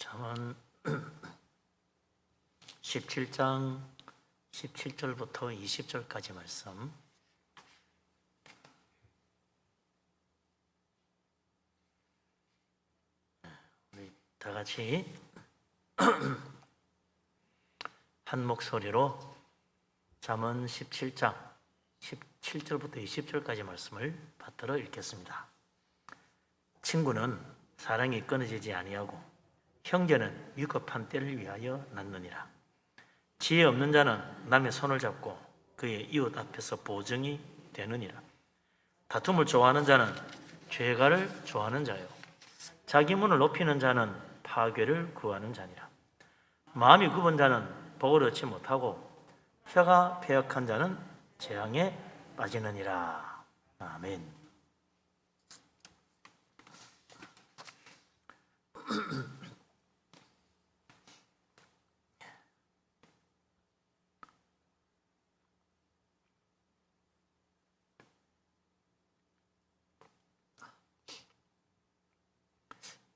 잠언 17장 17절부터 20절까지 말씀. 우리 다 같이 한 목소리로 잠언 17장 17절부터 20절까지 말씀을 받들어 읽겠습니다. 친구는 사랑이 끊어지지 아니하고 형제는 위급한 때를 위하여 낳느니라. 지혜 없는 자는 남의 손을 잡고 그의 이웃 앞에서 보증이 되느니라. 다툼을 좋아하는 자는 죄가를 좋아하는 자요, 자기 문을 높이는 자는 파괴를 구하는 자니라. 마음이 굽은 자는 복을 얻지 못하고 혀가 패역한 자는 재앙에 빠지느니라. 아멘.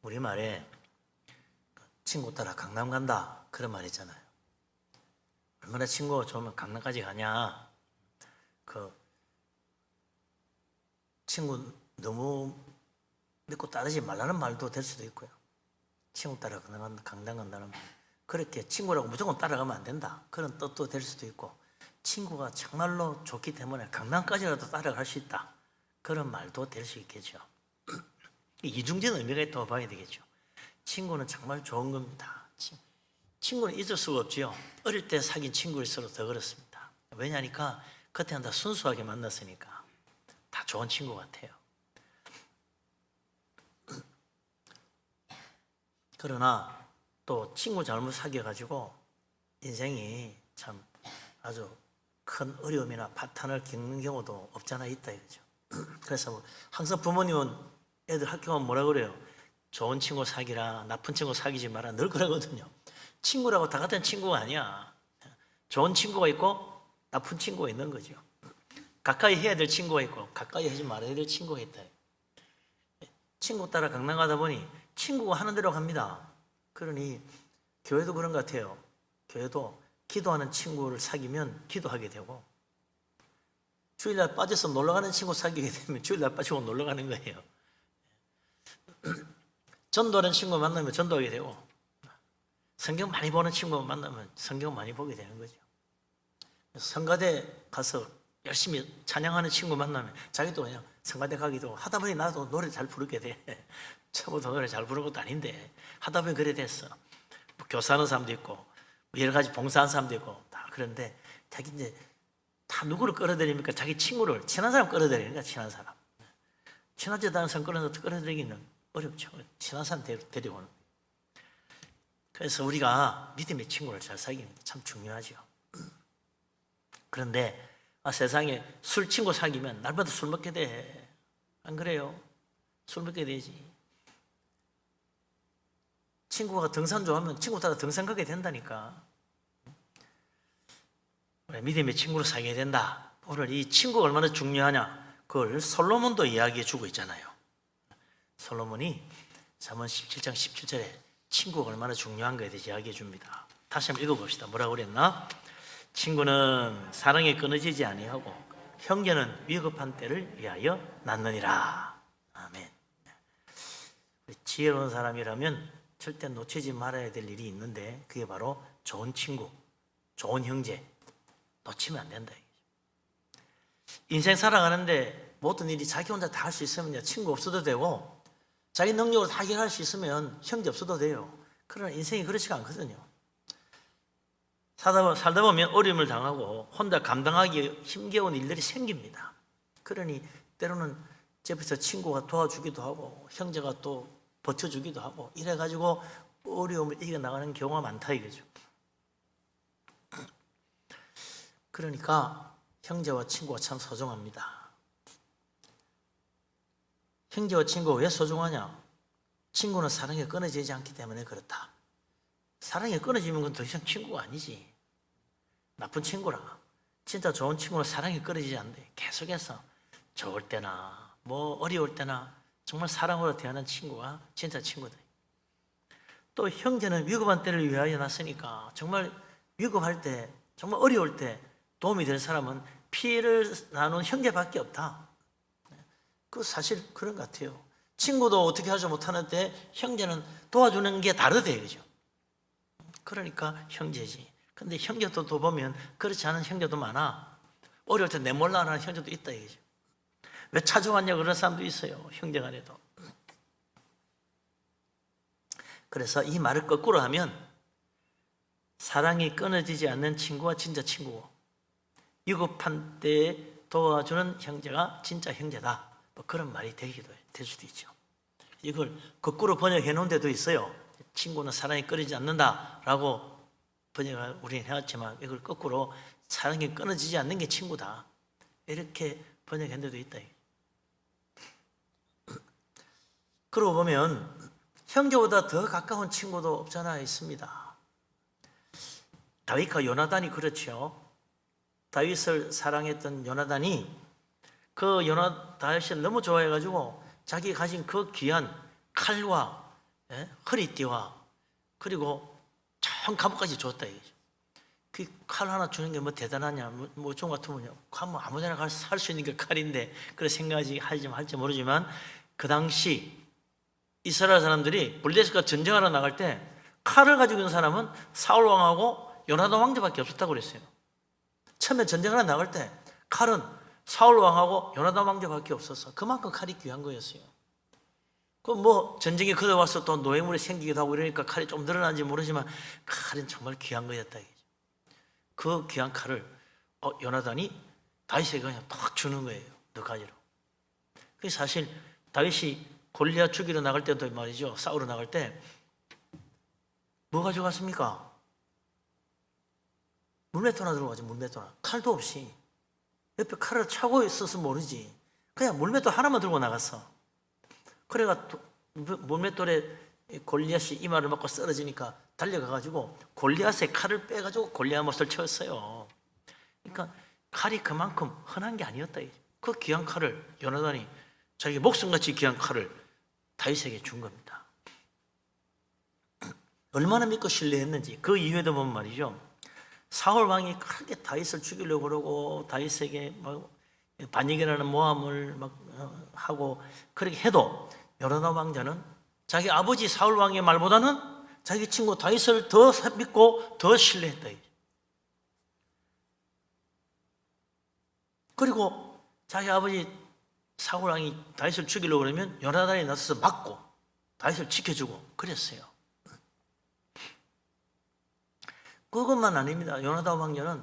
우리말에 친구 따라 강남 간다 그런 말 있잖아요. 얼마나 친구가 좋으면 강남까지 가냐. 그 친구 너무 믿고 따르지 말라는 말도 될 수도 있고요. 친구 따라 강남 간다는 말, 그렇게 친구라고 무조건 따라가면 안 된다 그런 뜻도 될 수도 있고, 친구가 정말로 좋기 때문에 강남까지라도 따라갈 수 있다 그런 말도 될 수 있겠죠. 이중적인 의미가 있다고 봐야 되겠죠. 친구는 정말 좋은 겁니다. 친구는 잊을 수가 없죠. 어릴 때 사귄 친구일수록 더 그렇습니다. 왜냐니까 그때는 다 순수하게 만났으니까 다 좋은 친구 같아요. 그러나 또 친구 잘못 사귀어가지고 인생이 참 아주 큰 어려움이나 파탄을 겪는 경우도 없잖아 있다 이거죠. 그래서 항상 부모님은 애들 학교 가면 뭐라 그래요? 좋은 친구 사귀라, 나쁜 친구 사귀지 마라 늘 그러거든요. 친구라고 다 같은 친구가 아니야. 좋은 친구가 있고 나쁜 친구가 있는 거죠. 가까이 해야 될 친구가 있고 가까이 하지 말아야 될 친구가 있다. 친구 따라 강남 가다 보니 친구가 하는 대로 갑니다. 그러니 교회도 그런 것 같아요. 교회도 기도하는 친구를 사귀면 기도하게 되고, 주일날 빠져서 놀러가는 친구 사귀게 되면 주일날 빠지고 놀러가는 거예요. 전도하는 친구 만나면 전도하게 되고, 성경 많이 보는 친구 만나면 성경 많이 보게 되는 거죠. 성가대 가서 열심히 찬양하는 친구 만나면 자기도 그냥 성가대 가기도 하다 보니 나도 노래 잘 부르게 돼. 처음부터 노래 잘 부르는 것도 아닌데 하다 보니 그래 됐어. 뭐 교사하는 사람도 있고 뭐 여러 가지 봉사하는 사람도 있고 다 그런데 자기 이제 다 누구를 끌어들입니까? 자기 친구를, 친한 사람 끌어들이는 거야. 친한 사람. 친하지도 않은 사람 끌어들이기는 어렵죠. 친한 사람 데리고는. 그래서 우리가 믿음의 친구를 잘 사귀는 게 참 중요하죠. 그런데 세상에 술 친구 사귀면 날마다 술 먹게 돼. 안 그래요? 술 먹게 되지. 친구가 등산 좋아하면 친구 따라 등산 가게 된다니까. 믿음의 친구를 사귀어야 된다. 오늘 이 친구가 얼마나 중요하냐, 그걸 솔로몬도 이야기해 주고 있잖아요. 솔로몬이 잠언 17장 17절에 친구가 얼마나 중요한가에 대해서 이야기해 줍니다. 다시 한번 읽어봅시다. 뭐라고 그랬나? 친구는 사랑에 끊어지지 아니하고 형제는 위급한 때를 위하여 낳느니라. 아멘. 지혜로운 사람이라면 절대 놓치지 말아야 될 일이 있는데, 그게 바로 좋은 친구, 좋은 형제 놓치면 안 된다. 인생 살아가는데 모든 일이 자기 혼자 다 할 수 있으면 친구 없어도 되고, 자기 능력으로 다 해결할 수 있으면 형제 없어도 돼요. 그러나 인생이 그렇지가 않거든요. 살다 보면 어려움을 당하고 혼자 감당하기 힘겨운 일들이 생깁니다. 그러니 때로는 옆에서 친구가 도와주기도 하고 형제가 또 버텨주기도 하고 이래가지고 어려움을 이겨나가는 경우가 많다 이거죠. 그러니까 형제와 친구가 참 소중합니다. 형제와 친구가 왜 소중하냐? 친구는 사랑에 끊어지지 않기 때문에 그렇다. 사랑에 끊어지면 그건 더 이상 친구가 아니지. 나쁜 친구라. 진짜 좋은 친구는 사랑에 끊어지지 않는데 계속해서 좋을 때나 뭐 어려울 때나 정말 사랑으로 대하는 친구가 진짜 친구다. 또 형제는 위급한 때를 위하여 놨으니까 정말 위급할 때, 정말 어려울 때 도움이 될 사람은 피를 나눈 형제밖에 없다. 그 사실 그런 것 같아요. 친구도 어떻게 하지 못하는데 형제는 도와주는 게 다르대, 그죠? 그러니까 형제지. 근데 형제도 또 보면 그렇지 않은 형제도 많아. 어려울 때 내 몰라 하는 형제도 있다, 이거죠. 왜 찾아왔냐 그런 사람도 있어요, 형제간에도. 그래서 이 말을 거꾸로 하면 사랑이 끊어지지 않는 친구가 진짜 친구고 위급한 때에 도와주는 형제가 진짜 형제다, 뭐 그런 말이 될 수도 있죠. 이걸 거꾸로 번역해 놓은 데도 있어요. 친구는 사랑이 끊어지지 않는다라고 번역을 우리는 해왔지만 이걸 거꾸로 사랑이 끊어지지 않는 게 친구다, 이렇게 번역한 데도 있다. 그러고 보면 형제보다 더 가까운 친구도 없잖아 있습니다. 다윗과 요나단이 그렇죠. 다윗을 사랑했던 요나단이 다윗을 너무 좋아해가지고 자기 가진 그 귀한 칼과 허리띠와 그리고 참 감옥까지 줬다 이거죠. 그 칼 하나 주는 게 뭐 대단하냐, 뭐 좀 같으면요, 아무데나 가서 살 수 있는 게 칼인데 그런 생각이 할지 모르지만 그 당시 이스라엘 사람들이 블레셋과 전쟁하러 나갈 때 칼을 가지고 있는 사람은 사울 왕하고 요나단 왕자밖에 없었다고 그랬어요. 처음에 전쟁하러 나갈 때 칼은 사울 왕하고 요나단 왕자밖에 없었어. 그만큼 칼이 귀한 거였어요. 그럼 뭐 전쟁이 걸어와서 또 노예물이 생기기도 하고 이러니까 칼이 좀 늘어난지 모르지만 칼은 정말 귀한 거였다. 그 귀한 칼을 요나단이 다윗에게 그냥 딱 주는 거예요. 너 가지라. 그게 사실 다윗이 골리앗 죽이러 나갈 때도 말이죠, 싸우러 나갈 때 뭐 가져갔습니까? 물맷돌 들고 가지. 물맷돌 칼도 없이 옆에 칼을 차고 있어서 모르지 그냥 물맷돌 하나만 들고 나갔어. 그래가 물맷돌에 골리앗이 이마를 맞고 쓰러지니까 달려가가지고 골리앗의 칼을 빼가지고 골리앗 못을 쳤어요. 그러니까 칼이 그만큼 흔한 게 아니었다. 그 귀한 칼을 요나단이 자기 목숨같이 귀한 칼을 다윗에게 준 겁니다. 얼마나 믿고 신뢰했는지 그 이후에도 보면 말이죠, 사울 왕이 크게 다윗을 죽이려고 그러고 다윗에게 막 반역이라는 모함을 막 하고 그렇게 해도 요나단 왕자는 자기 아버지 사울 왕의 말보다는 자기 친구 다윗을 더 믿고 더 신뢰했다. 그리고 자기 아버지 사울 왕이 다윗을 죽이려고 그러면 요나단이 나서서 막고 다윗을 지켜주고 그랬어요. 그것만 아닙니다. 요나단 왕자는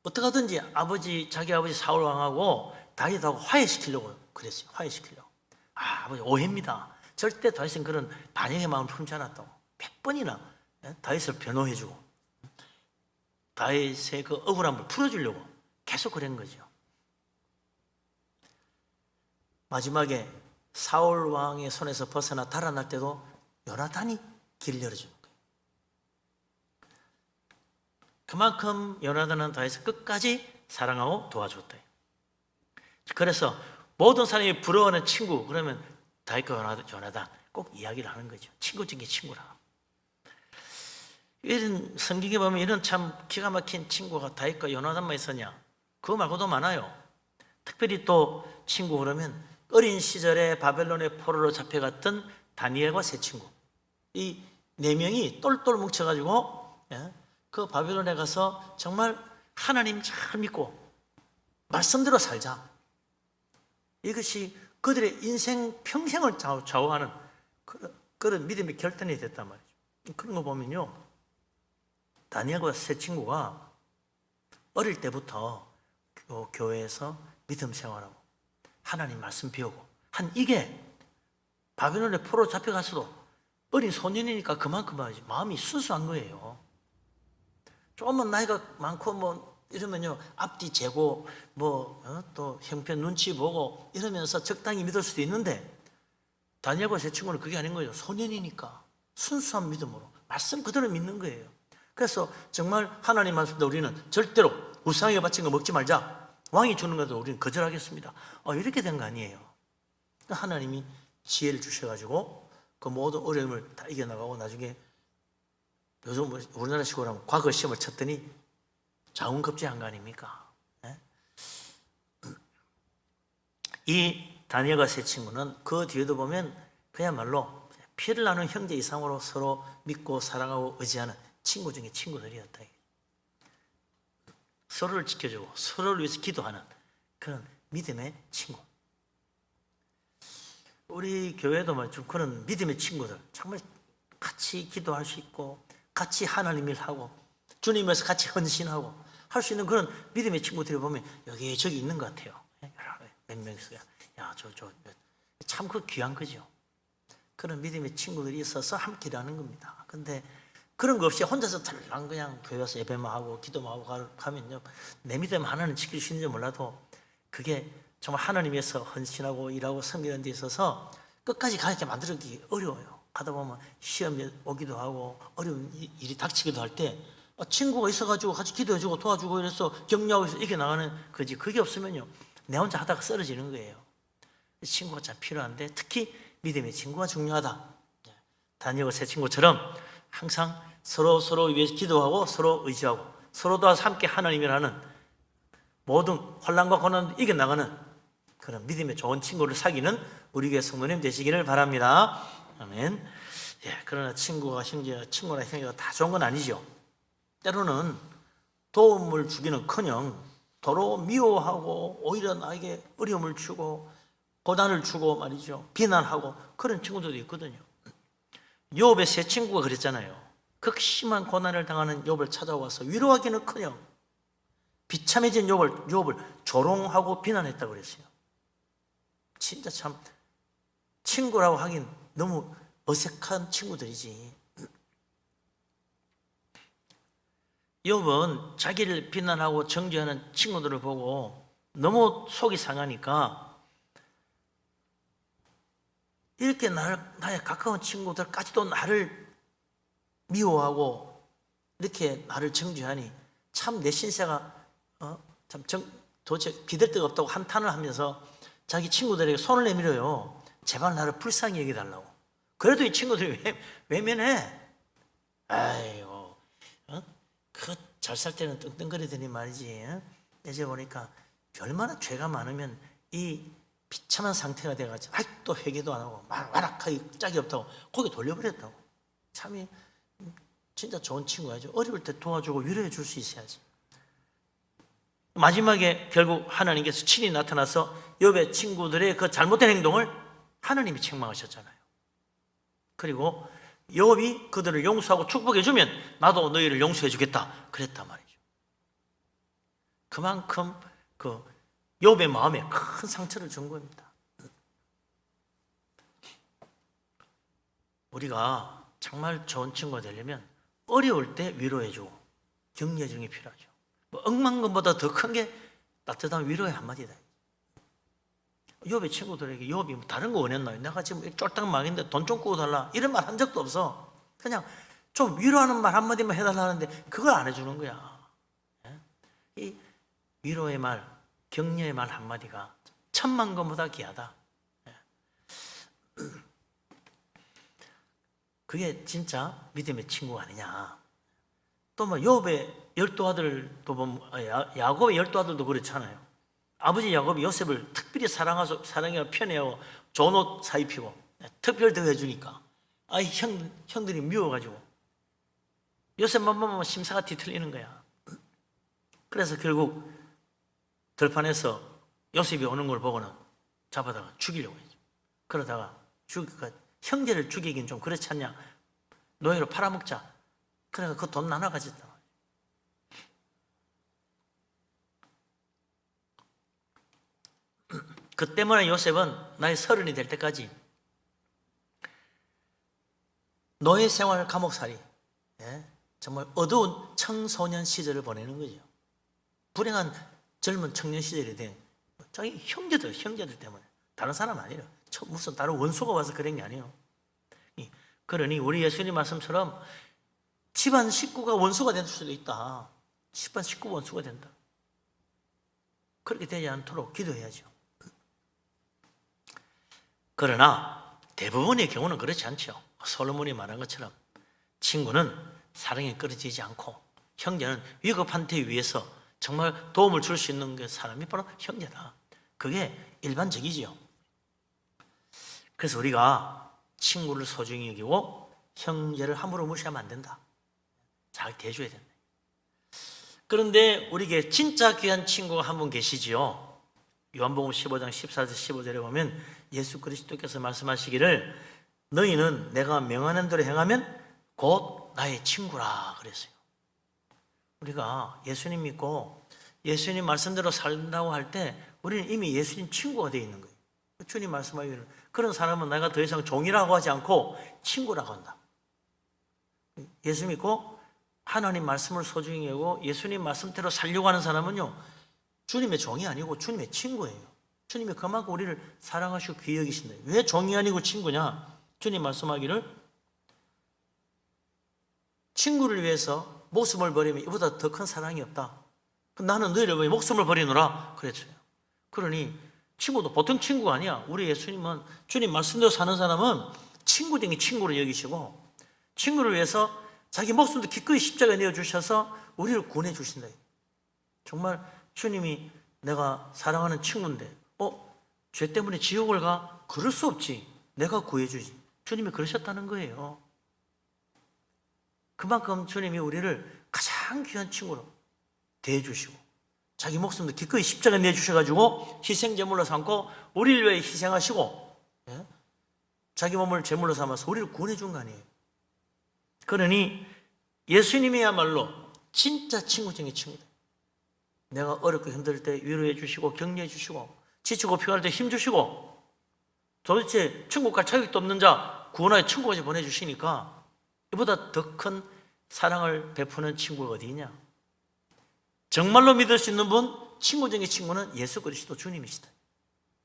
어떻게 하든지 자기 아버지 사울 왕하고 다윗하고 화해시키려고 그랬어요. 화해시키려고. 아버지 오해입니다. 절대 다윗은 그런 반역의 마음을 품지 않았다고 100번이나 다윗을 변호해주고 다윗의 그 억울함을 풀어주려고 계속 그런 거죠. 마지막에 사울 왕의 손에서 벗어나 달아날 때도 요나단이 길을 열어주는 거예요. 그만큼 요나단은 다윗을 끝까지 사랑하고 도와줬다. 그래서 모든 사람이 부러워하는 친구 그러면 다윗과 요나단 꼭 이야기를 하는 거죠. 친구 중에 친구라. 이런 성경에 보면 이런 참 기가 막힌 친구가 다윗과 요나단만 있었냐? 그거 말고도 많아요. 특별히 또 친구 그러면 어린 시절에 바벨론의 포로로 잡혀갔던 다니엘과 세 친구, 이 네 명이 똘똘 뭉쳐가지고 그 바벨론에 가서 정말 하나님 잘 믿고 말씀대로 살자. 이것이 그들의 인생 평생을 좌우하는 그런 믿음의 결단이 됐단 말이죠. 그런 거 보면요, 다니엘과 세 친구가 어릴 때부터 교회에서 믿음 생활하고 하나님 말씀 배우고 한 이게 바벨론에 포로 잡혀갔어도 어린 소년이니까 그만큼 마음이 순수한 거예요. 조금만 나이가 많고 뭐 이러면요, 앞뒤 재고 또 형편 눈치 보고 이러면서 적당히 믿을 수도 있는데 다니엘과 세 친구는 그게 아닌 거예요. 소년이니까 순수한 믿음으로 말씀 그대로 믿는 거예요. 그래서 정말 하나님 말씀도 우리는 절대로 우상에게 바친 거 먹지 말자, 왕이 주는 것도 우리는 거절하겠습니다. 이렇게 된 거 아니에요. 하나님이 지혜를 주셔가지고 그 모든 어려움을 다 이겨나가고 나중에 요즘 우리나라 식으로 하면 과거 시험을 쳤더니 자웅급제한 거 아닙니까? 예? 이 다니엘과 세 친구는 그 뒤에도 보면 그야말로 피를 나눈 형제 이상으로 서로 믿고 사랑하고 의지하는 친구 중에 친구들이었다. 서로를 지켜주고 서로를 위해서 기도하는 그런 믿음의 친구. 우리 교회도 좀 그런 믿음의 친구들, 정말 같이 기도할 수 있고 같이 하나님 일하고 주님 위해서 같이 헌신하고 할 수 있는 그런 믿음의 친구들이 보면 여기저기 있는 것 같아요. 몇 명이서 참 그 귀한 거죠. 그런 믿음의 친구들이 있어서 함께 일하는 겁니다. 근데 그런 거 없이 혼자서 덜랑 그냥 교회 와서 예배만 하고 기도만 하고 가면요, 내 믿음 하나는 지킬 수 있는지 몰라도 그게 정말 하나님 위해서 헌신하고 일하고 섬기는 데 있어서 끝까지 가게 만들기 어려워요. 가다 보면 시험이 오기도 하고 어려운 일이 닥치기도 할 때 친구가 있어가지고 같이 기도해주고 도와주고 이래서 격려하고 해서 이겨나가는 거지. 그게 없으면요, 내 혼자 하다가 쓰러지는 거예요. 친구가 참 필요한데 특히 믿음의 친구가 중요하다. 다니엘과 세 친구처럼 항상 서로 위해서 기도하고 서로 의지하고 서로 도와서 함께 하나님을 하는 모든 환난과 고난을 이겨나가는 그런 믿음의 좋은 친구를 사귀는 우리 교회 성도님 되시기를 바랍니다. 아멘. 예, 그러나 친구나 형제가 다 좋은 건 아니죠. 때로는 도움을 주기는커녕 도로 미워하고 오히려 나에게 어려움을 주고 고난을 주고 말이죠, 비난하고 그런 친구들도 있거든요. 욥의 세 친구가 그랬잖아요. 극심한 고난을 당하는 욥을 찾아와서 위로하기는커녕 비참해진 욥을 조롱하고 비난했다고 그랬어요. 진짜 참 친구라고 하긴 너무 어색한 친구들이지. 욥은 자기를 비난하고 정죄하는 친구들을 보고 너무 속이 상하니까 이렇게 나의 가까운 친구들까지도 나를 미워하고 이렇게 나를 정죄하니 참 내 신세가 도대체 기댈 데가 없다고 한탄을 하면서 자기 친구들에게 손을 내밀어요. 제발 나를 불쌍히 여기달라고. 그래도 이 친구들이 외면해. 아이고, 그 잘 살 때는 떵떵거리더니 말이지. 이제 보니까 얼마나 죄가 많으면 이 비참한 상태가 돼가지고 아직도 회개도 안 하고 완악하기 짝이 없다고 거기 돌려버렸다고. 참이 진짜 좋은 친구야죠. 어려울 때 도와주고 위로해 줄 수 있어야지. 마지막에 결국 하나님께서 친히 나타나서 욥의 친구들의 그 잘못된 행동을 하나님이 책망하셨잖아요. 그리고 욥이 그들을 용서하고 축복해 주면 나도 너희를 용서해 주겠다 그랬단 말이죠. 그만큼 그 욥의 마음에 큰 상처를 준 겁니다. 우리가 정말 좋은 친구가 되려면 어려울 때 위로해 주고 격려해 주는 게 필요하죠. 억만 것보다 더 큰 게 따뜻한 위로의 한마디다. 욥의 친구들에게 욥이 다른 거 원했나요? 내가 지금 쫄딱 망했는데 돈 좀 꾸어달라 이런 말 한 적도 없어. 그냥 좀 위로하는 말 한마디만 해달라 하는데 그걸 안 해주는 거야. 이 위로의 말, 격려의 말 한마디가 천만 것보다 귀하다. 그게 진짜 믿음의 친구가 아니냐. 또 뭐 욥의 12아들도 보면 야곱의 12아들도 그렇잖아요. 아버지 야곱이 요셉을 특별히 사랑해 편애하고 좋은 옷 사입히고 특별 대우해 주니까 형들이 미워가지고 요셉만 보면 심사가 뒤틀리는 거야. 그래서 결국 들판에서 요셉이 오는 걸 보고는 잡아다가 죽이려고 했죠. 그러다가 형제를 죽이긴 좀 그렇지 않냐, 노예로 팔아먹자. 그래서 그 돈 나눠 가졌다. 그 때문에 요셉은 나이 30이 될 때까지 노예 생활 감옥살이, 정말 어두운 청소년 시절을 보내는 거죠. 불행한 젊은 청년 시절이 된 자기 형제들 때문에, 다른 사람 아니에요. 무슨 다른 원수가 와서 그런 게 아니에요. 그러니 우리 예수님 말씀처럼 집안 식구가 원수가 될 수도 있다. 집안 식구가 원수가 된다. 그렇게 되지 않도록 기도해야죠. 그러나 대부분의 경우는 그렇지 않죠. 솔로몬이 말한 것처럼 친구는 사랑에 끊어지지 않고, 형제는 위급한 때 위해서 정말 도움을 줄 수 있는 게 사람이 바로 형제다. 그게 일반적이지요. 그래서 우리가 친구를 소중히 여기고 형제를 함부로 무시하면 안 된다. 잘 대줘야 된다. 그런데 우리에게 진짜 귀한 친구가 한 분 계시지요. 요한복음 15장 14절 15절에 보면 예수 그리스도께서 말씀하시기를 너희는 내가 명하는 대로 행하면 곧 나의 친구라 그랬어요. 우리가 예수님 믿고 예수님 말씀대로 살다고 할 때 우리는 이미 예수님 친구가 되어 있는 거예요. 주님 말씀하기를 그런 사람은 내가 더 이상 종이라고 하지 않고 친구라고 한다. 예수 믿고 하나님 말씀을 소중히 여기고 예수님 말씀대로 살려고 하는 사람은요, 주님의 종이 아니고 주님의 친구예요. 주님이 그만큼 우리를 사랑하시고 귀히 여기신다. 왜 종이 아니고 친구냐? 주님 말씀하기를 친구를 위해서 목숨을 버리면 이보다 더 큰 사랑이 없다. 나는 너희를 위해 목숨을 버리노라 그랬어요. 그러니 친구도 보통 친구가 아니야. 우리 예수님은 주님 말씀대로 사는 사람은 친구 등의 친구를 여기시고 친구를 위해서 자기 목숨도 기꺼이 십자가에 내어주셔서 우리를 구원해 주신다. 정말 주님이 내가 사랑하는 친구인데 죄 때문에 지옥을 가? 그럴 수 없지. 내가 구해주지. 주님이 그러셨다는 거예요. 그만큼 주님이 우리를 가장 귀한 친구로 대해주시고 자기 목숨도 기꺼이 십자가에 내주셔가지고 희생제물로 삼고 우리를 위해 희생하시고 자기 몸을 제물로 삼아서 우리를 구원해 준 거 아니에요. 그러니 예수님이야말로 진짜 친구 중에 친구다. 내가 어렵고 힘들 때 위로해 주시고 격려해 주시고 지치고 피곤할 때 힘 주시고 도대체 천국갈 자격도 없는 자 구원하여 천국까지 보내주시니까 이보다 더 큰 사랑을 베푸는 친구가 어디 있냐? 정말로 믿을 수 있는 분, 친구 중에 친구는 예수 그리스도 주님이시다.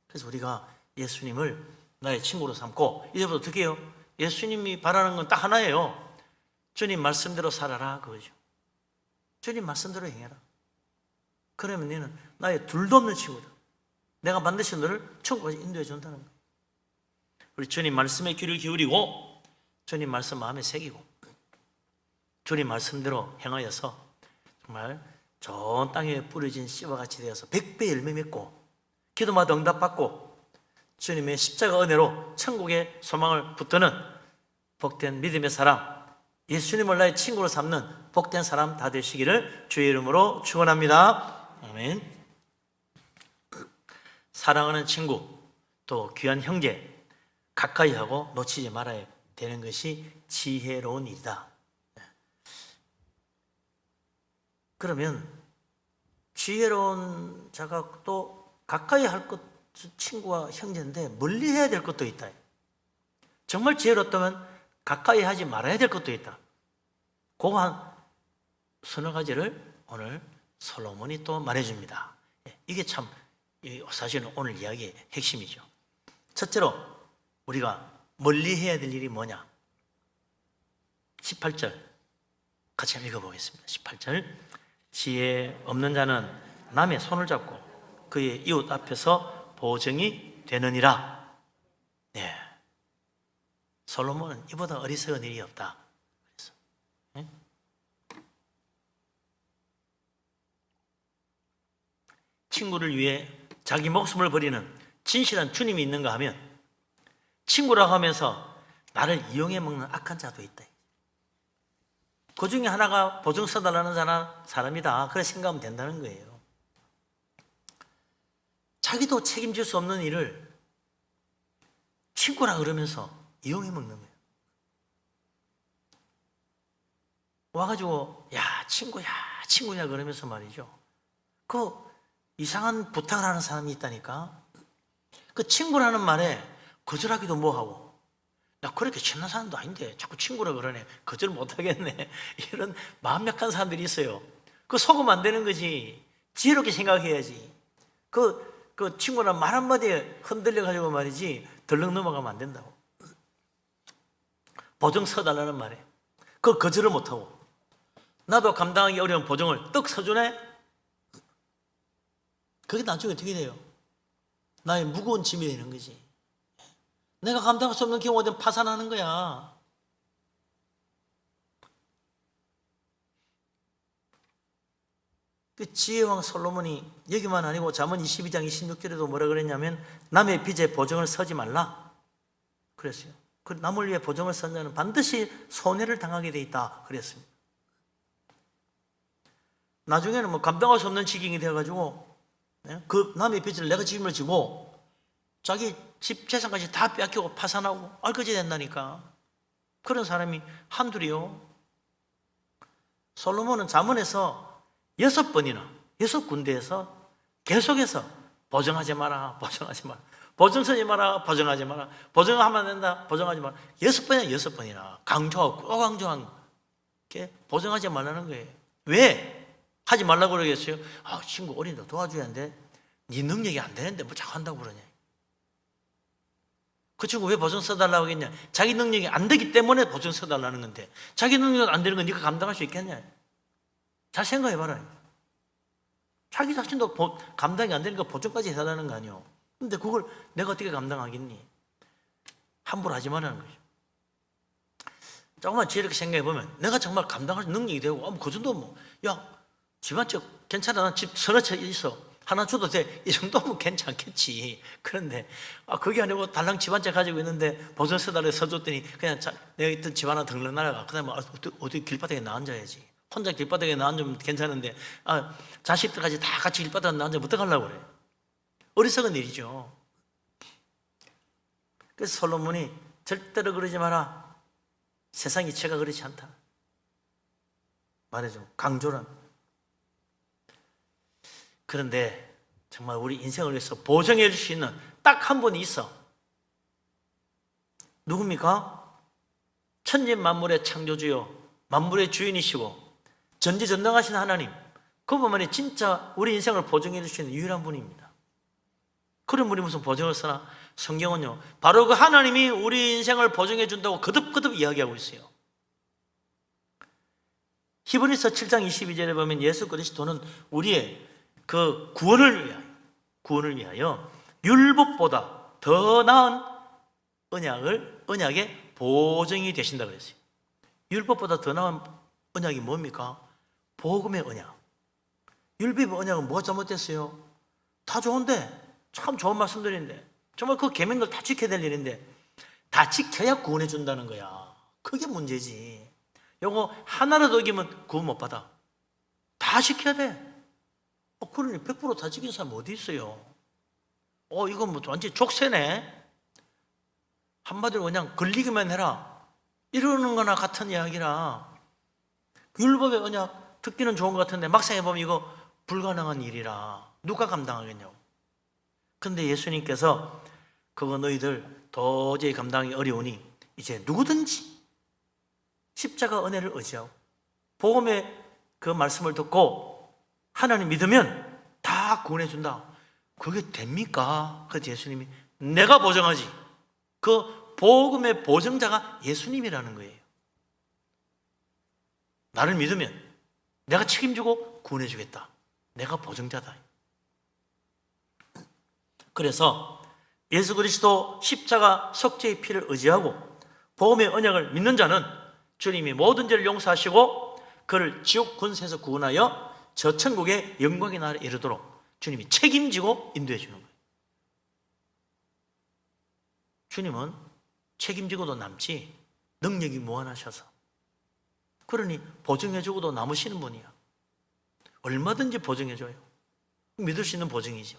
그래서 우리가 예수님을 나의 친구로 삼고 이제부터 어떻게 해요? 예수님이 바라는 건 딱 하나예요. 주님 말씀대로 살아라 그거죠. 주님 말씀대로 행해라. 그러면 너는 나의 둘도 없는 친구다. 내가 반드시 너를 천국까지 인도해 준다는 거예요. 우리 주님 말씀에 귀를 기울이고 주님 말씀 마음에 새기고 주님 말씀대로 행하여서 정말 좋은 땅에 뿌려진 씨와 같이 되어서 100배 열매 맺고 기도마다 응답받고 주님의 십자가 은혜로 천국의 소망을 붙드는 복된 믿음의 사람, 예수님을 나의 친구로 삼는 복된 사람 다 되시기를 주의 이름으로 축원합니다. 아멘. 사랑하는 친구, 또 귀한 형제 가까이 하고 놓치지 말아야 되는 것이 지혜로운 일이다. 그러면 지혜로운 자가 또 가까이 할 것, 친구와 형제인데 멀리 해야 될 것도 있다. 정말 지혜롭다면 가까이 하지 말아야 될 것도 있다. 그거 한 서너 가지를 오늘 솔로몬이 또 말해줍니다. 이게 참 사실은 오늘 이야기의 핵심이죠. 첫째로 우리가 멀리 해야 될 일이 뭐냐? 18절 같이 한번 읽어보겠습니다. 18절 지혜 없는 자는 남의 손을 잡고 그의 이웃 앞에서 보증이 되느니라. 네. 솔로몬은 이보다 어리석은 일이 없다. 그래서, 네? 친구를 위해 자기 목숨을 버리는 진실한 주님이 있는가 하면 친구라고 하면서 나를 이용해 먹는 악한 자도 있다. 그 중에 하나가 보증 써달라는 사람이다. 그래 생각하면 된다는 거예요. 자기도 책임질 수 없는 일을 친구라 그러면서 이용해 먹는 거예요. 와가지고 야 친구야 그러면서 말이죠. 그 이상한 부탁을 하는 사람이 있다니까. 그 친구라는 말에 거절하기도 뭐하고 나 그렇게 친한 사람도 아닌데 자꾸 친구라 그러네. 거절 못하겠네. 이런 마음 약한 사람들이 있어요. 그 속으면 안 되는 거지. 지혜롭게 생각해야지. 그 친구랑 말 한마디에 흔들려가지고 말이지 덜렁 넘어가면 안 된다고. 보증 서달라는 말에 그 거절을 못하고 나도 감당하기 어려운 보증을 떡 서주네. 그게 나중에 어떻게 돼요? 나의 무거운 짐이 되는 거지. 내가 감당할 수 없는 경우가 되면 파산하는 거야. 그 지혜왕 솔로몬이 여기만 아니고 잠언 22장 26절에도 뭐라 그랬냐면 남의 빚에 보증을 서지 말라 그랬어요. 그 남을 위해 보증을 선 자는 반드시 손해를 당하게 돼 있다 그랬습니다. 나중에는 뭐 감당할 수 없는 지경이 되어가지고 그 남의 빚을 내가 책임을 지고 자기 집 재산까지 다 빼앗기고 파산하고 알거지 된다니까. 그런 사람이 한둘이요. 솔로몬은 잠언에서 6번이나 6군데에서 계속해서 보증하지 마라, 보증하지 마라, 보증 서지 마라, 보증하지 마라, 보증하면 안 된다, 보증하지 마라. 6번이나 6번이나 강조하고 또 강조한 게 보증하지 말라는 거예요. 왜? 하지 말라고 그러겠어요? 아, 친구 어린다 도와줘야 하는데 네 능력이 안 되는데 뭐 자꾸 한다고 그러냐. 그 친구 왜 보증 써달라고 하겠냐. 자기 능력이 안 되기 때문에 보증 써달라는 건데 자기 능력이 안 되는 건 네가 감당할 수 있겠냐. 잘 생각해봐라. 자기 자신도 감당이 안 되니까 보증까지 해달라는 거 아니에요. 근데 그걸 내가 어떻게 감당하겠니. 함부로 하지 말라는 거죠. 조금만 지혜롭게 생각해보면 내가 정말 감당할 능력이 되고 그 정도 뭐 야 집안 쪽 괜찮아. 난 집 서너 채 있어. 하나 줘도 돼. 이 정도면 괜찮겠지. 그런데 그게 아니고 달랑 집 한 채 가지고 있는데 보증 써달라고 써줬더니 그냥 내가 있던 집 하나 덜렁 날아가. 그 다음에 어디 길바닥에 나앉아야지. 혼자 길바닥에 나앉으면 괜찮은데 자식들까지 다 같이 길바닥에 나앉으면 어떡하려고 그래. 어리석은 일이죠. 그래서 솔로몬이 절대로 그러지 마라. 세상 이체가 그렇지 않다. 말해줘. 강조란. 그런데 정말 우리 인생을 위해서 보증해 줄 수 있는 딱 한 분이 있어. 누굽니까? 천지 만물의 창조주요 만물의 주인이시고 전지전능하신 하나님. 그분만이 진짜 우리 인생을 보증해 줄 수 있는 유일한 분입니다. 그런 분이 무슨 보증을 쓰나? 성경은요 바로 그 하나님이 우리 인생을 보증해 준다고 거듭거듭 이야기하고 있어요. 히브리서 7장 22절에 보면 예수 그리스도는 우리의 그 구원을 위하여 율법보다 더 나은 언약의 보증이 되신다 그랬어요. 율법보다 더 나은 언약이 뭡니까? 복음의 언약. 율법의 언약은 뭐가 잘못됐어요? 다 좋은데 참 좋은 말씀들인데 정말 그 계명들 다 지켜야 될 일인데 다 지켜야 구원해 준다는 거야. 그게 문제지. 요거 하나라도 어기면 구원 못 받아. 다 지켜야 돼. 그러니 100% 다 지킨 사람 어디 있어요? 이건 뭐 완전히 족쇄네. 한마디로 그냥 걸리기만 해라 이러는 거나 같은 이야기라. 율법의 언약 듣기는 좋은 것 같은데 막상 해보면 이거 불가능한 일이라 누가 감당하겠냐고. 근데 예수님께서 그거 너희들 도저히 감당하기 어려우니 이제 누구든지 십자가 은혜를 의지하고 복음의 그 말씀을 듣고 하나님 믿으면 다 구원해 준다. 그게 됩니까? 그래서 예수님이 내가 보증하지. 그 복음의 보증자가 예수님이라는 거예요. 나를 믿으면 내가 책임지고 구원해 주겠다. 내가 보증자다. 그래서 예수 그리스도 십자가 속죄의 피를 의지하고 복음의 언약을 믿는 자는 주님이 모든 죄를 용서하시고 그를 지옥 권세에서 구원하여 저 천국의 영광의 나라에 이르도록 주님이 책임지고 인도해 주는 거예요. 주님은 책임지고도 남지 능력이 무한하셔서 그러니 보증해 주고도 남으시는 분이야. 얼마든지 보증해 줘요. 믿을 수 있는 보증이죠.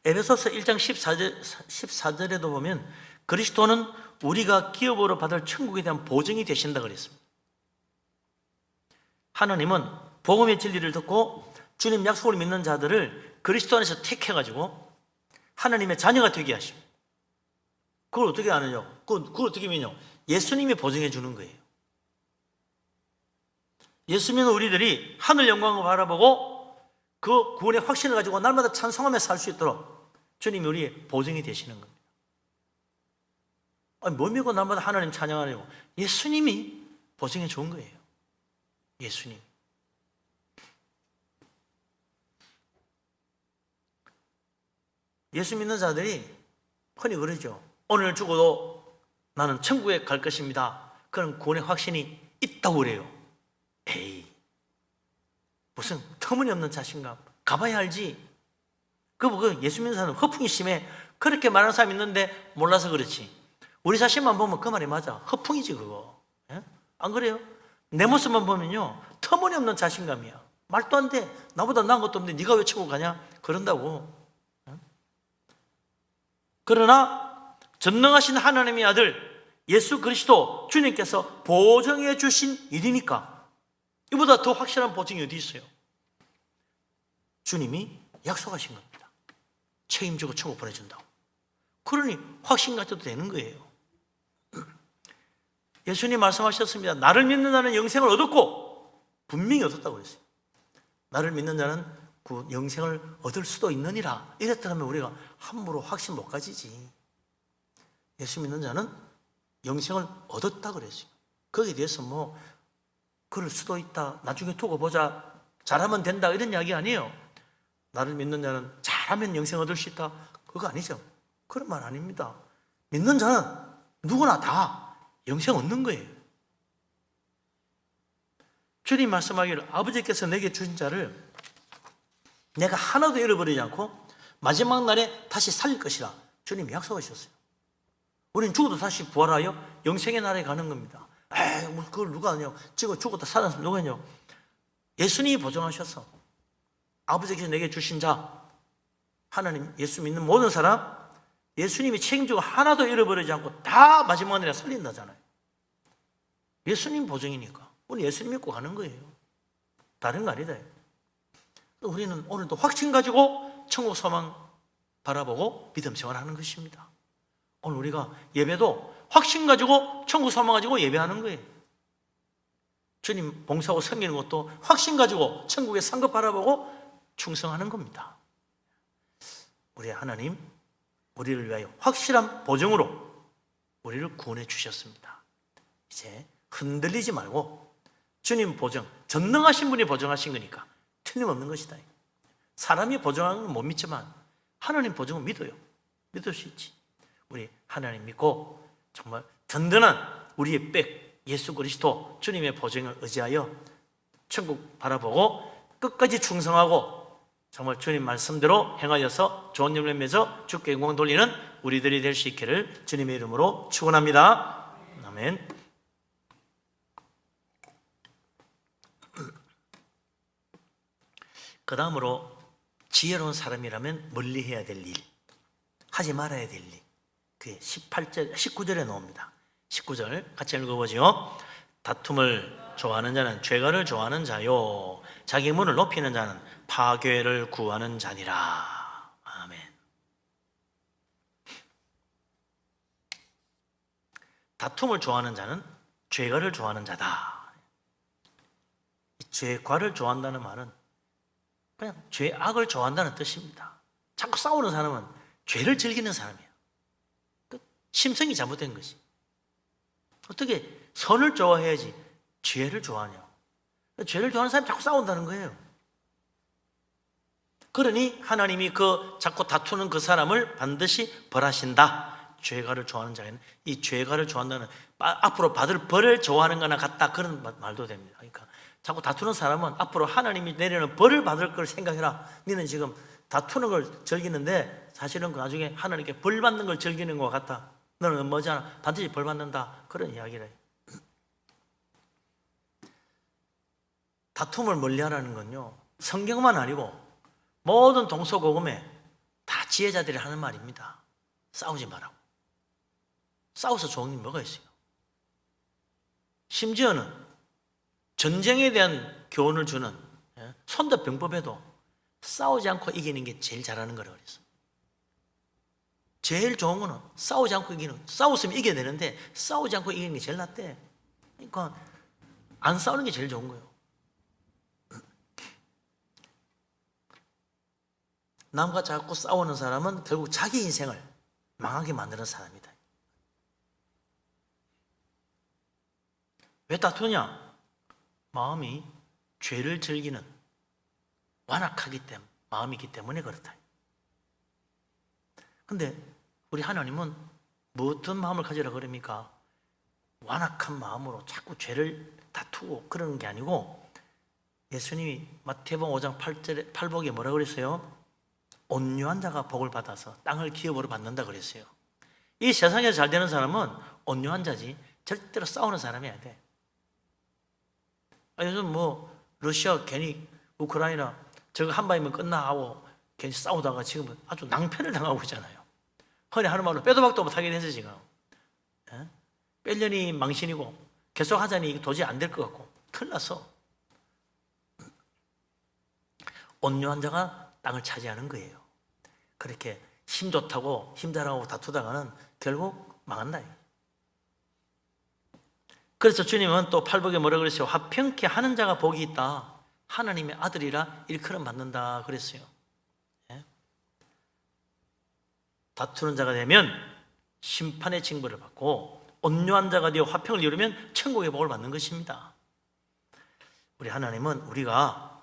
에베소서 1장 14절에도 보면 그리스도는 우리가 기업으로 받을 천국에 대한 보증이 되신다 그랬습니다. 하나님은 복음의 진리를 듣고 주님 약속을 믿는 자들을 그리스도 안에서 택해가지고 하나님의 자녀가 되게 하십니다. 그걸 어떻게 아느냐고? 그걸 어떻게 믿냐고? 예수님이 보증해 주는 거예요. 예수 믿는 우리들이 하늘 영광을 바라보고 그 구원의 확신을 가지고 날마다 찬송하며 살 수 있도록 주님이 우리의 보증이 되시는 겁니다. 뭐 믿고 날마다 하나님 찬양하려고? 예수님이 보증해 준 거예요. 예수님. 예수 믿는 자들이 흔히 그러죠. 오늘 죽어도 나는 천국에 갈 것입니다. 그런 구원의 확신이 있다고 그래요. 에이, 무슨 터무니없는 자신감. 가봐야 알지. 그 예수 믿는 사람은 허풍이 심해. 그렇게 말하는 사람이 있는데 몰라서 그렇지. 우리 자신만 보면 그 말이 맞아. 허풍이지 그거. 예? 안 그래요? 내 모습만 보면요 터무니없는 자신감이야. 말도 안 돼. 나보다 나은 것도 없는데 네가 왜 천국 가냐? 그런다고. 예? 그러나 전능하신 하나님의 아들 예수 그리스도 주님께서 보증해 주신 일이니까 이보다 더 확실한 보증이 어디 있어요? 주님이 약속하신 겁니다. 책임지고 천국 보내준다고. 그러니 확신 가져도 되는 거예요. 예수님 말씀하셨습니다. 나를 믿는 자는 영생을 얻었고 분명히 얻었다고 그랬어요. 나를 믿는 자는 그 영생을 얻을 수도 있느니라. 이랬더라면 우리가 함부로 확신 못 가지지. 예수 믿는 자는 영생을 얻었다 그랬어요. 거기에 대해서 뭐 그럴 수도 있다, 나중에 두고 보자, 잘하면 된다 이런 이야기 아니에요. 나를 믿는 자는 잘하면 영생 얻을 수 있다, 그거 아니죠. 그런 말 아닙니다. 믿는 자는 누구나 다 영생 얻는 거예요. 주님 말씀하기를 아버지께서 내게 주신 자를 내가 하나도 잃어버리지 않고 마지막 날에 다시 살릴 것이라 주님이 약속하셨어요. 우리는 죽어도 다시 부활하여 영생의 나라에 가는 겁니다. 에이, 뭐 그걸 누가 하냐고. 죽었다 살았으면 누가 하냐고. 예수님이 보증하셔서 아버지께서 내게 주신 자, 하나님 예수 믿는 모든 사람 예수님이 책임지고 하나도 잃어버리지 않고 다 마지막 날에 살린다잖아요. 예수님 보증이니까 우리 예수님 믿고 가는 거예요. 다른 거 아니다. 우리는 오늘도 확신 가지고 천국 소망 바라보고 믿음 생활하는 것입니다. 오늘 우리가 예배도 확신 가지고 천국 소망 가지고 예배하는 거예요. 주님 봉사하고 섬기는 것도 확신 가지고 천국의 상급 바라보고 충성하는 겁니다. 우리 하나님 우리를 위하여 확실한 보증으로 우리를 구원해 주셨습니다. 이제 흔들리지 말고 주님 보증, 전능하신 분이 보증하신 거니까 틀림없는 것이다. 사람이 보증하는 건 못 믿지만 하나님 보증은 믿어요. 믿을 수 있지. 우리 하나님 믿고 정말 든든한 우리의 백 예수 그리스도 주님의 보증을 의지하여 천국 바라보고 끝까지 충성하고 정말 주님 말씀대로 행하여서 좋은 열매 맺어 주께 영광 돌리는 우리들이 될 수 있기를 주님의 이름으로 축원합니다. 아멘. 그 다음으로 지혜로운 사람이라면 멀리해야 될 일, 하지 말아야 될 일, 그게 19절에 나옵니다. 19절 같이 읽어보죠. 다툼을 좋아하는 자는 죄가를 좋아하는 자요, 자기 문을 높이는 자는 파괴를 구하는 자니라. 아멘. 다툼을 좋아하는 자는 죄가를 좋아하는 자다. 죄과를 좋아한다는 말은 그냥 죄악을 좋아한다는 뜻입니다. 자꾸 싸우는 사람은 죄를 즐기는 사람이에요. 심성이 잘못된 것이. 어떻게 선을 좋아해야지 죄를 좋아하냐. 죄를 좋아하는 사람이 자꾸 싸운다는 거예요. 그러니 하나님이 그 자꾸 다투는 그 사람을 반드시 벌하신다. 죄가를 좋아하는 자에는 이 죄가를 좋아한다는 앞으로 받을 벌을 좋아하는 거나 같다, 그런 말도 됩니다. 그러니까 자꾸 다투는 사람은 앞으로 하나님이 내리는 벌을 받을 걸 생각해라. 너는 지금 다투는 걸 즐기는데 사실은 그 나중에 하나님께 벌 받는 걸 즐기는 것 같다. 너는 뭐잖아, 반드시 벌 받는다, 그런 이야기를. 다툼을 멀리하라는 건요, 성경만 아니고 모든 동서고금에 다 지혜자들이 하는 말입니다. 싸우지 말라고. 싸워서 좋은 게 뭐가 있어요? 심지어는 전쟁에 대한 교훈을 주는 손대병법에도 싸우지 않고 이기는 게 제일 잘하는 거라고 그랬어요. 제일 좋은 거는 싸우지 않고 이기는, 싸웠으면 이겨야 되는데 싸우지 않고 이기는 게 제일 낫대. 그러니까 안 싸우는 게 제일 좋은 거예요. 남과 자꾸 싸우는 사람은 결국 자기 인생을 망하게 만드는 사람이다. 왜 다투냐? 마음이 죄를 즐기는 완악하기 때문에, 마음이기 때문에 그렇다. 근데 우리 하나님은 어떤 마음을 가지라 그럽니까? 완악한 마음으로 자꾸 죄를 다투고 그러는 게 아니고 예수님이 마태복음 5장 8절에 팔복에 뭐라고 그랬어요? 온유한 자가 복을 받아서 땅을 기업으로 받는다 그랬어요. 이 세상에서 잘 되는 사람은 온유한 자지 절대로 싸우는 사람이 아니야 돼. 요즘 뭐 러시아 괜히 우크라이나 저거 한 방이면 끝나 하고 괜히 싸우다가 지금 아주 낭패를 당하고 있잖아요. 흔히 하는 말로 빼도 박도 못하게 돼서 지금 뺄려니 망신이고 계속 하자니 도저히 안 될 것 같고 큰일 났어. 온유한 자가 땅을 차지하는 거예요. 그렇게 힘 좋다고 힘 잘하고 다투다가는 결국 망한다. 그래서 주님은 또 팔복에 뭐라고 그랬어요? 화평케 하는 자가 복이 있다. 하나님의 아들이라 일컬음 받는다 그랬어요. 다투는 자가 되면 심판의 징벌을 받고 온유한 자가 되어 화평을 이루면 천국의 복을 받는 것입니다. 우리 하나님은 우리가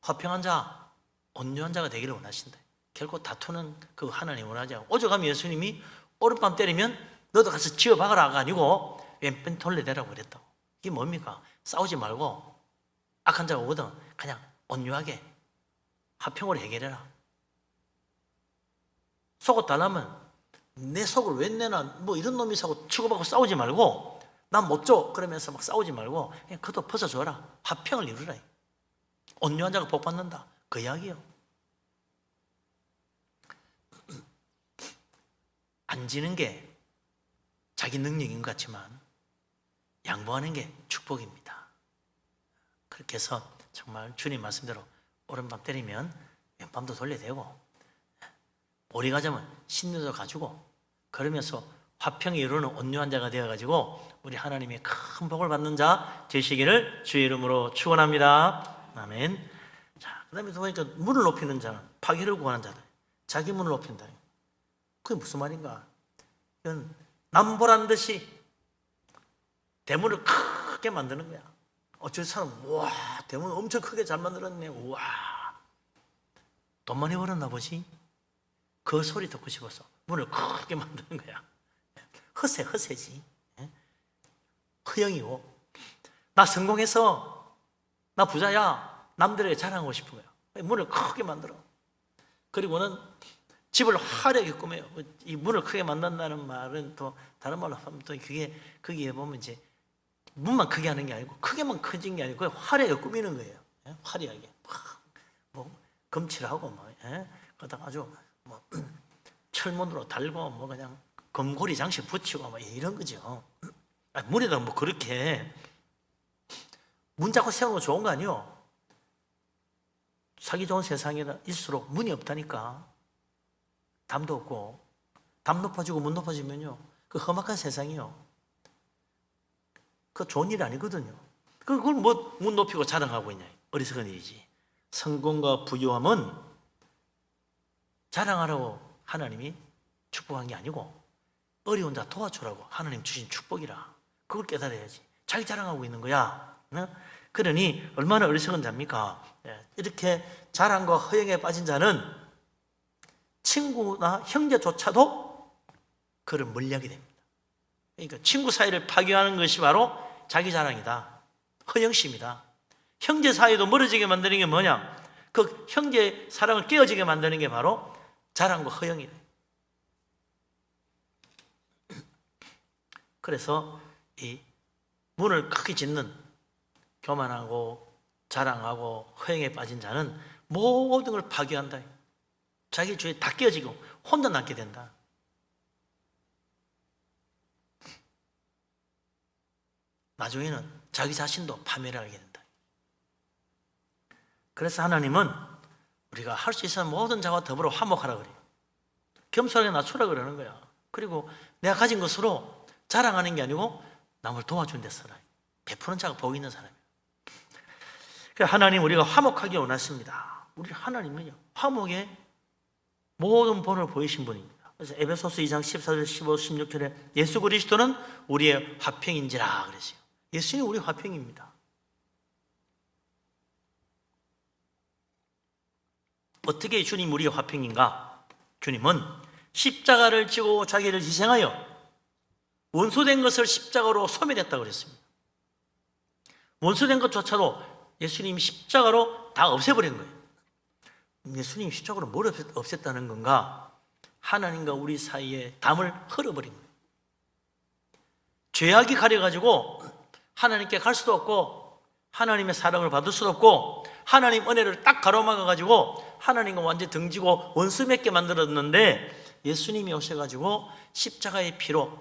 화평한 자, 온유한 자가 되기를 원하신다. 결코 다투는 그 하나님 원하지 않고 오죽하면 예수님이 오른밤 때리면 너도 가서 지어박아라가 아니고 왼편 돌려대라고 그랬다고. 이게 뭡니까? 싸우지 말고 악한 자가 오거든 그냥 온유하게 화평으로 해결해라. 속옷 달라면 내 속을 왜 내나 뭐 이런 놈이 사고 치고받고 싸우지 말고 난 못 줘 그러면서 막 싸우지 말고 그냥 그도 벗어줘라. 화평을 이루라. 온유한 자가 복 받는다 그 이야기예요. 안 지는 게 자기 능력인 것 같지만 양보하는 게 축복입니다. 그렇게 해서 정말 주님 말씀대로 오른밤 때리면 왼밤도 돌려대고 오리 가자면 신뢰도 가지고 그러면서 화평이 이루는 온유한 자가 되어가지고 우리 하나님의 큰 복을 받는 자 되시기를 주의 이름으로 축원합니다. 아멘. 자, 그 다음에 또 보니까 문을 높이는 자는 파괴를 구하는 자들. 자기 문을 높인다. 그게 무슨 말인가? 이건 남보란 듯이 대문을 크게 만드는 거야. 어쩔 사람, 와, 대문 엄청 크게 잘 만들었네. 와, 돈 많이 벌었나 보지? 그 소리 듣고 싶어서 문을 크게 만드는 거야. 허세지. 허영이고. 나 성공해서, 나 부자야. 남들에게 자랑하고 싶은 거야. 문을 크게 만들어. 그리고는 집을 화려하게 꾸며요. 이 문을 크게 만든다는 말은 또 다른 말로 하면 또 그게 거기에 보면 이제 문만 크게 하는 게 아니고 크게만 커진 게 아니고 화려하게 꾸미는 거예요. 화려하게 뭐 검칠하고 뭐 그러다가 아주 뭐 철문으로 달고 뭐 그냥 금고리 장식 붙이고 뭐 이런 거죠. 문에다 뭐 그렇게 문 잡고 세우는 거 좋은 거 아니요? 살기 좋은 세상일수록 문이 없다니까. 담도 없고 담 높아지고 문 높아지면요 그 험악한 세상이요 그 좋은 일이 아니거든요. 그걸 뭐 문 높이고 자랑하고 있냐. 어리석은 일이지. 성공과 부유함은 자랑하라고 하나님이 축복한 게 아니고 어려운 자 도와주라고 하나님 주신 축복이라. 그걸 깨달아야지. 자기 자랑하고 있는 거야. 그러니 얼마나 어리석은 자입니까? 이렇게 자랑과 허영에 빠진 자는 친구나 형제조차도 그를 멀리하게 됩니다. 그러니까 친구 사이를 파괴하는 것이 바로 자기 자랑이다. 허영심이다. 형제 사이도 멀어지게 만드는 게 뭐냐? 그 형제 사랑을 깨어지게 만드는 게 바로 자랑과 허영이다. 그래서 이 문을 크게 짓는 교만하고 자랑하고 허영에 빠진 자는 모든 걸 파괴한다. 자기 주에 다 깨어지고 혼자 남게 된다. 나중에는 자기 자신도 파멸을 하게 된다. 그래서 하나님은 우리가 할 수 있는 모든 자와 더불어 화목하라 그래요. 겸손하게 낮추라 그러는 거야. 그리고 내가 가진 것으로 자랑하는 게 아니고 남을 도와주는 데 써라. 베푸는 자가 복 있는 사람이에요. 하나님 우리가 화목하기 원하십니다. 우리 하나님은요 화목에 모든 본을 보이신 분입니다. 그래서 에베소서 2장 14절, 15, 16절에 예수 그리스도는 우리의 화평인지라 그랬어요. 예수님이 우리 화평입니다. 어떻게 주님 우리의 화평인가? 주님은 십자가를 지고 자기를 희생하여 원수된 것을 십자가로 소멸했다고 그랬습니다. 원수된 것조차도 예수님이 십자가로 다 없애버린 거예요. 예수님이 십자가로 뭘 없앴다는 건가? 하나님과 우리 사이에 담을 흘어버린 거예요. 죄악이 가려가지고 하나님께 갈 수도 없고 하나님의 사랑을 받을 수도 없고 하나님 은혜를 딱 가로막아가지고 하나님과 완전히 등지고 원수 맺게 만들었는데 예수님이 오셔가지고 십자가의 피로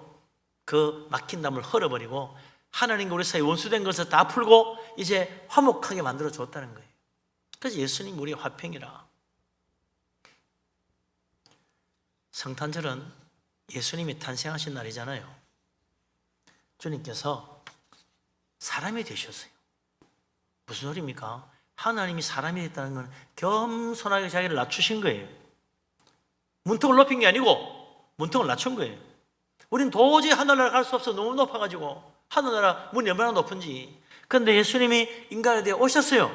그 막힌 담을 흘어버리고 하나님과 우리 사이 원수된 것을 다 풀고 이제 화목하게 만들어 줬다는 거예요. 그래서 예수님 우리의 화평이라. 성탄절은 예수님이 탄생하신 날이잖아요. 주님께서 사람이 되셨어요. 무슨 소리입니까? 하나님이 사람이 됐다는 건 겸손하게 자기를 낮추신 거예요. 문턱을 높인 게 아니고 문턱을 낮춘 거예요. 우린 도저히 하늘나라 갈 수 없어. 너무 높아가지고. 하늘나라 문이 얼마나 높은지. 그런데 예수님이 인간에 대해 오셨어요.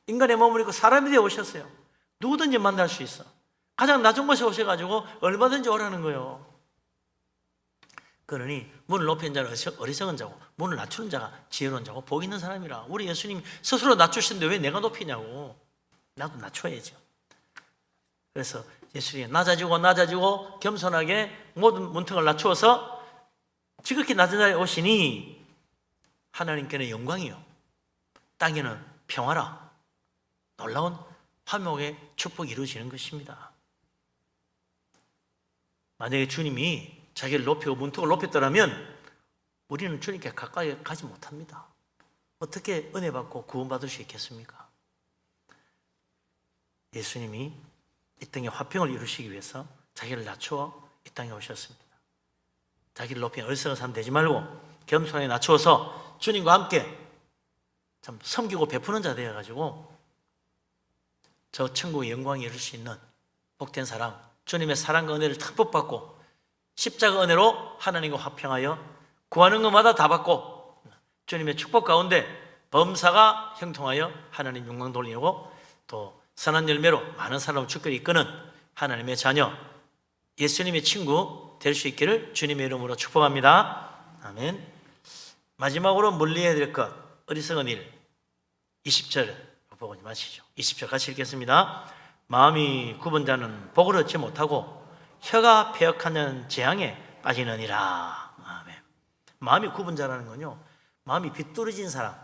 인간의 몸을 입고 사람이 되어 오셨어요. 누구든지 만날 수 있어. 가장 낮은 곳에 오셔가지고 얼마든지 오라는 거예요. 그러니 문을 높인 자는 어리석은 자고 문을 낮추는 자가 지혜로운 자고 복 있는 사람이라. 우리 예수님 스스로 낮추시는데 왜 내가 높이냐고. 나도 낮춰야죠. 그래서 예수님이 낮아지고 겸손하게 모든 문턱을 낮추어서 지극히 낮은 자리에 오시니 하나님께는 영광이요 땅에는 평화라. 놀라운 화목의 축복이 이루어지는 것입니다. 만약에 주님이 자기를 높이고 문턱을 높였더라면 우리는 주님께 가까이 가지 못합니다. 어떻게 은혜 받고 구원받을 수 있겠습니까? 예수님이 이 땅에 화평을 이루시기 위해서 자기를 낮추어 이 땅에 오셨습니다. 자기를 높이 어리석은 사람 되지 말고 겸손하게 낮추어서 주님과 함께 참 섬기고 베푸는 자 되어가지고 저 천국의 영광에 이룰 수 있는 복된 사람, 주님의 사랑과 은혜를 탁 받고 십자가 은혜로 하나님과 화평하여 구하는 것마다 다 받고 주님의 축복 가운데 범사가 형통하여 하나님 영광 돌리고 또 선한 열매로 많은 사람을 주께로 이끄는 하나님의 자녀, 예수님의 친구 될 수 있기를 주님의 이름으로 축복합니다. 아멘. 마지막으로 멀리해야 될 것, 어리석은 일. 20절 보고 마시죠. 20절 같이 읽겠습니다. 마음이 굽은 자는 복을 얻지 못하고 혀가 패역하는 재앙에 빠지느니라. 아멘. 마음이 굽은 자라는 건요, 마음이 비뚤어진 사람,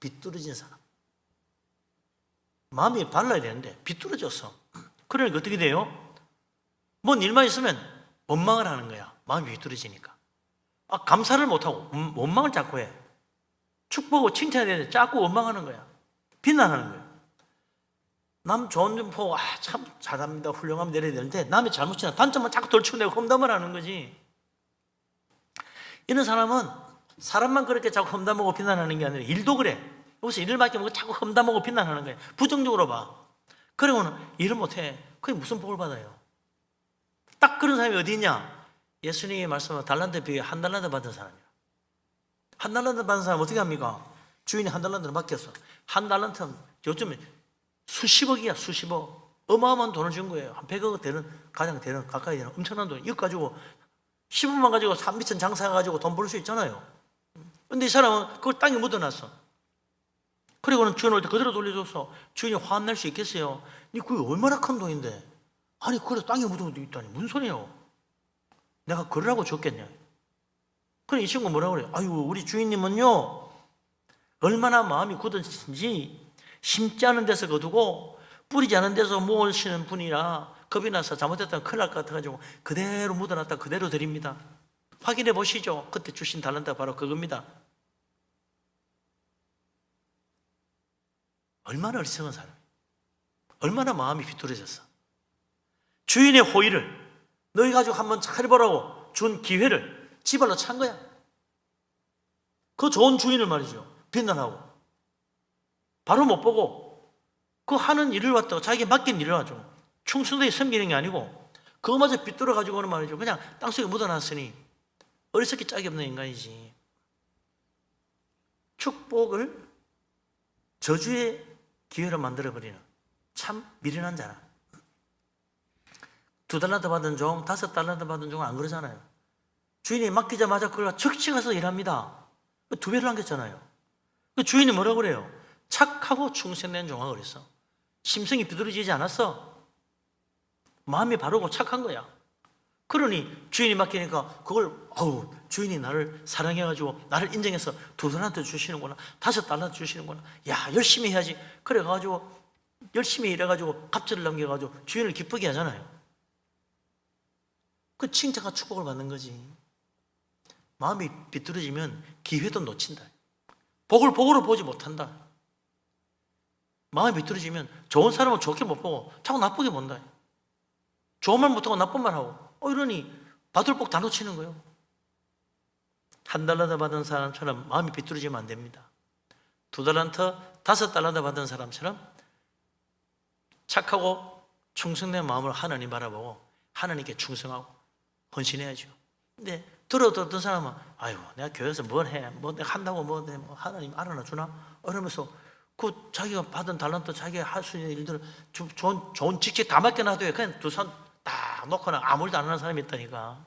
비뚤어진 사람. 마음이 발라야 되는데 비뚤어졌어. 그러니까 어떻게 돼요? 뭔 일만 있으면 원망을 하는 거야. 마음이 비뚤어지니까. 감사를 못하고 원망을 자꾸 해. 축복하고 칭찬해야 되는데 자꾸 원망하는 거야. 비난하는 거야. 남 좋은 점 보고 참 잘합니다, 훌륭하면 내려야 되는데 남의 잘못이나 단점만 자꾸 덜쳐내고 험담을 하는 거지. 이런 사람은 사람만 그렇게 자꾸 험담하고 비난하는 게 아니라 일도 그래. 여기서 일을 맡기면 자꾸 험담하고 비난하는 거야. 부정적으로 봐. 그러고는 일을 못해. 그게 무슨 복을 받아요? 딱 그런 사람이 어디 있냐? 예수님이 말씀한 달란트 비유에 한 달란트 받은 사람이야. 한 달란트 받은 사람 어떻게 합니까? 주인이 한 달란트를 맡겼어. 한 달란트는 요즘에 수십억이야, 수십억. 어마어마한 돈을 준 거예요. 한 100억 되는, 가장 되는, 가까이 되는 엄청난 돈. 이거 가지고 15만 가지고 3미천 장사해가지고 돈 벌 수 있잖아요. 근데 이 사람은 그걸 땅에 묻어놨어. 그리고는 주인 올 때 그대로 돌려줘서 주인이 화낼 수 있겠어요? 그게 얼마나 큰 돈인데. 아니, 그래 땅에 묻어도 있다니. 무슨 소리예요? 내가 그러라고 줬겠냐? 그래, 이 친구 뭐라고 그래요? 아유, 우리 주인님은요, 얼마나 마음이 굳은지 심지 않은 데서 거두고 뿌리지 않은 데서 모으시는 분이라 겁이 나서 잘못했다면 큰일 날 것 같아가지고 그대로 묻어놨다 그대로 드립니다. 확인해 보시죠. 그때 주신 달란트가 바로 그겁니다. 얼마나 어리석은 사람, 얼마나 마음이 비뚤어졌어. 주인의 호의를 너희 가지고 한번 차려보라고 준 기회를 지발로 찬 거야. 그 좋은 주인을 말이죠, 비난하고 바로 못 보고 그 하는 일을 왔다고 자기가 맡긴 일을 하죠. 충성되게 섬기는 게 아니고 그거마저 비뚤어 가지고는 말이죠, 그냥 땅속에 묻어놨으니 어리석기 짝이 없는 인간이지. 축복을 저주의 기회로 만들어버리는 참 미련한 자라. 2달란트 받은 종, 5달란트 받은 종은 안 그러잖아요. 주인이 맡기자마자 그걸 즉시 가서 일합니다. 2배를 남겼잖아요. 주인이 뭐라고 그래요? 착하고 충성된 종아 그랬어. 심성이 비뚤어지지 않았어. 마음이 바르고 착한 거야. 그러니 주인이 맡기니까 그걸 주인이 나를 사랑해가지고 나를 인정해서 $2 주시는구나, $5 주시는구나, 야 열심히 해야지. 그래가지고 열심히 일해가지고 갑절을 남겨가지고 주인을 기쁘게 하잖아요. 그 칭찬과 축복을 받는 거지. 마음이 비뚤어지면 기회도 놓친다. 복으로 보지 못한다. 마음이 비뚤어지면 좋은 사람은 좋게 못 보고 자꾸 나쁘게 본다. 좋은 말 못하고 나쁜 말 하고 이러니 받을 복 다 놓치는 거예요. $1 받은 사람처럼 마음이 비뚤어지면 안 됩니다. $2, $5 받은 사람처럼 착하고 충성된 마음으로 하나님 바라보고 하나님께 충성하고 헌신해야죠. 근데 들었던 사람은 내가 교회에서 뭘 해? 뭐 내가 한다고 뭐 하나님 알아나 주나? 이러면서 그 자기가 받은 달란트, 자기가 할 수 있는 일들을 좋은 직책 다 맡겨놔도 그냥 두 손 딱 놓거나 아무 일도 안 하는 사람이 있다니까.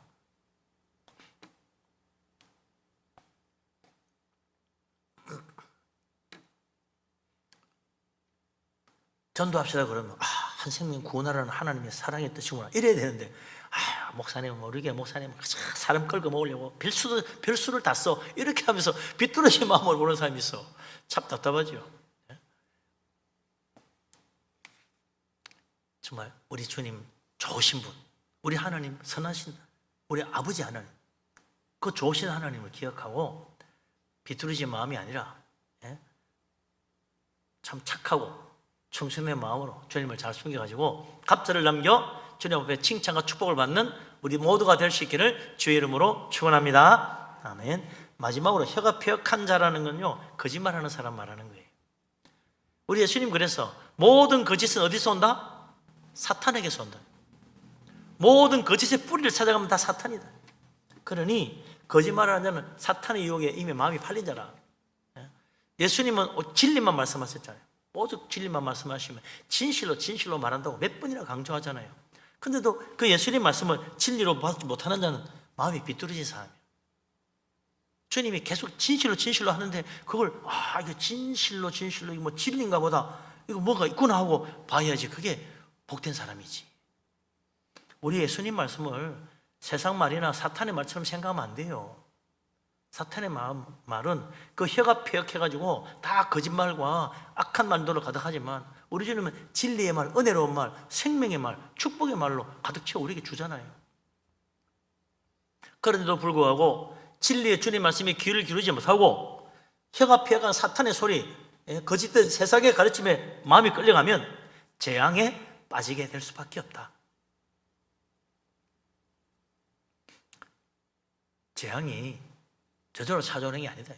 전도합시다 그러면 한 생명 구원하라는 하나님의 사랑의 뜻이구나 이래야 되는데 목사님 모르게 목사님 사람 끌고 모으려고 별수를 다 써 이렇게 하면서 비뚤어진 마음을 보는 사람이 있어. 참 답답하죠. 정말 우리 주님 좋으신 분, 우리 하나님 선하신 우리 아버지 하나님, 그 좋으신 하나님을 기억하고 비뚤어진 마음이 아니라 참 착하고 충성된 마음으로 주님을 잘 숨겨가지고 갑절을 남겨 주님 앞에 칭찬과 축복을 받는 우리 모두가 될 수 있기를 주의 이름으로 축원합니다. 아멘. 마지막으로 혀가 폐역한 자라는 건요, 거짓말하는 사람 말하는 거예요. 우리 예수님 그래서 모든 거짓은 어디서 온다? 사탄에게서 온다. 모든 거짓의 뿌리를 찾아가면 다 사탄이다. 그러니 거짓말하는 자는 사탄의 유혹에 이미 마음이 팔린 자라. 예수님은 진리만 말씀하셨잖아요. 오직 진리만 말씀하시면 진실로 말한다고 몇 번이나 강조하잖아요. 근데도 그 예수님 말씀을 진리로 받지 못하는 자는 마음이 비뚤어진 사람이에요. 주님이 계속 진실로 하는데 그걸 이거 진실로 이거 뭐 진리인가 보다, 이거 뭐가 있구나 하고 봐야지 그게 복된 사람이지. 우리 예수님 말씀을 세상 말이나 사탄의 말처럼 생각하면 안 돼요. 사탄의 말은 그 혀가 폐역해가지고 다 거짓말과 악한 말들로 가득하지만 우리 주님은 진리의 말, 은혜로운 말, 생명의 말, 축복의 말로 가득 채워 우리에게 주잖아요. 그런데도 불구하고 진리의 주님 말씀에 귀를 기울이지 못하고 혀가 폐역한 사탄의 소리, 거짓된 세상의 가르침에 마음이 끌려가면 재앙에 빠지게 될 수밖에 없다. 재앙이 저절로 찾아오는 게 아니다.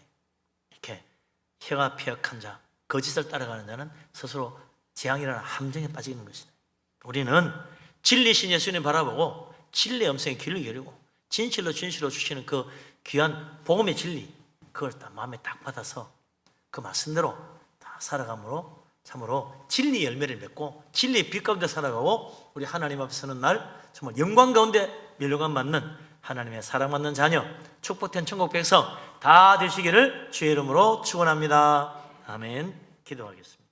이렇게 혀가 폐역한 자, 거짓을 따라가는 자는 스스로 재앙이라는 함정에 빠지는 것이다. 우리는 진리신 예수님 바라보고 진리의 음성에 귀를 기울이고 진실로 주시는 그 귀한 복음의 진리, 그걸 딱 마음에 딱 받아서 그 말씀대로 다 살아감으로 참으로 진리 열매를 맺고 진리의 빛 가운데 살아가고 우리 하나님 앞에 서는 날 정말 영광 가운데 멸류관 받는 하나님의 사랑받는 자녀, 축복된 천국 백성 다 되시기를 주의 이름으로 축원합니다. 아멘. 기도하겠습니다.